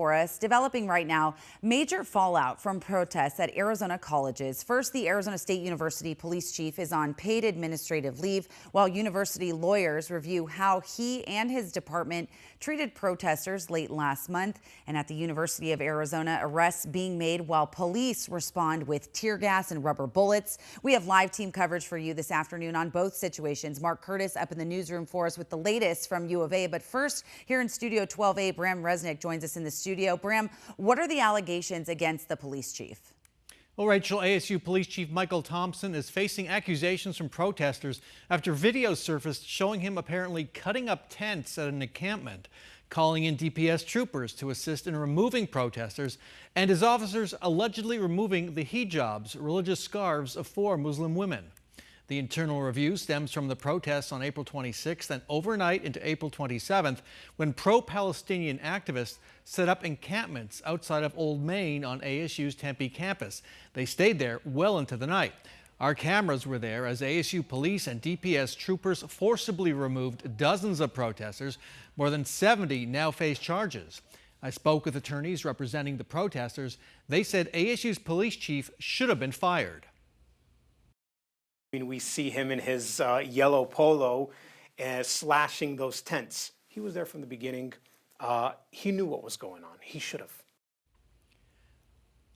For us, developing right now, major fallout from protests at Arizona colleges. First, the Arizona State University Police Chief is on paid administrative leave while university lawyers review how he and his department treated protesters late last month. And at the University of Arizona, arrests being made while police respond with tear gas and rubber bullets. We have live team coverage for you this afternoon on both situations. Mark Curtis up in the newsroom for us with the latest from U of A. But first, here in Studio 12A, Bram Resnick joins us in the studio. Bram, what are the allegations against the police chief? Well, Rachel, ASU Police Chief Michael Thompson is facing accusations from protesters after videos surfaced showing him apparently cutting up tents at an encampment, calling in DPS troopers to assist in removing protesters, and his officers allegedly removing the hijabs, religious scarves of 4 Muslim women. The internal review stems from the protests on April 26th and overnight into April 27th, when pro-Palestinian activists set up encampments outside of Old Main on ASU's Tempe campus. They stayed there well into the night. Our cameras were there as ASU police and DPS troopers forcibly removed dozens of protesters. More than 70 now face charges. I spoke with attorneys representing the protesters. They said ASU's police chief should have been fired. We see him in his yellow polo slashing those tents. He was there from the beginning. He knew what was going on. He should have.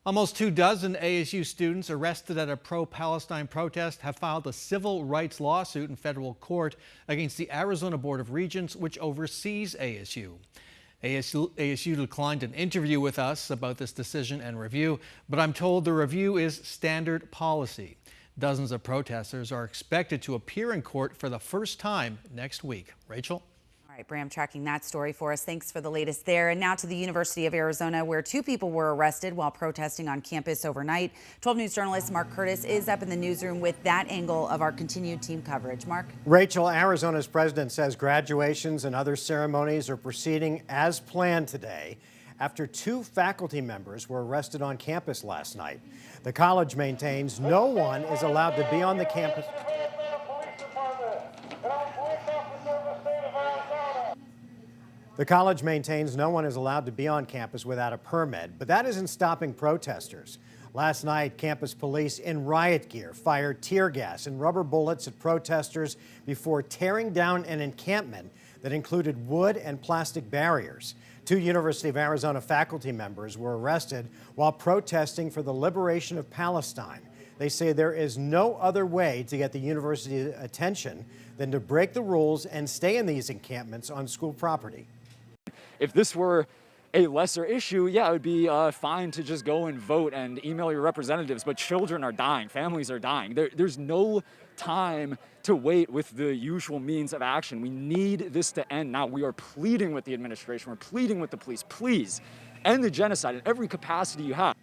Almost 24 ASU students arrested at a pro-Palestine protest have filed a civil rights lawsuit in federal court against the Arizona Board of Regents, which oversees ASU. ASU declined an interview with us about this decision and review, but I'm told the review is standard policy. Dozens of protesters are expected to appear in court for the first time next week. Rachel? All right, Bram, tracking that story for us. Thanks for the latest there. And now to the University of Arizona, where 2 people were arrested while protesting on campus overnight. 12 News journalist Mark Curtis is up in the newsroom with that angle of our continued team coverage. Mark? Rachel, Arizona's president says graduations and other ceremonies are proceeding as planned today after 2 faculty members were arrested on campus last night. The college maintains no one is allowed to be on the campus. The college maintains no one is allowed to be on campus without a permit, but that isn't stopping protesters. Last night, campus police in riot gear fired tear gas and rubber bullets at protesters before tearing down an encampment that included wood and plastic barriers. 2 University of Arizona faculty members were arrested while protesting for the liberation of Palestine. They say there is no other way to get the university's attention than to break the rules and stay in these encampments on school property. If this were a lesser issue, yeah, it would be fine to just go and vote and email your representatives, but children are dying, families are dying. There's no time to wait with the usual means of action. We need this to end now. We are pleading with the administration, we're pleading with the police, please end the genocide in every capacity you have.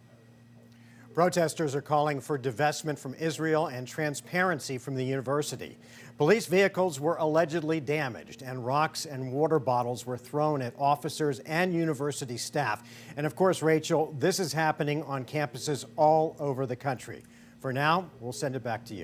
Protesters are calling for divestment from Israel and transparency from the university. Police vehicles were allegedly damaged, and rocks and water bottles were thrown at officers and university staff. And of course, Rachel, this is happening on campuses all over the country. For now, we'll send it back to you.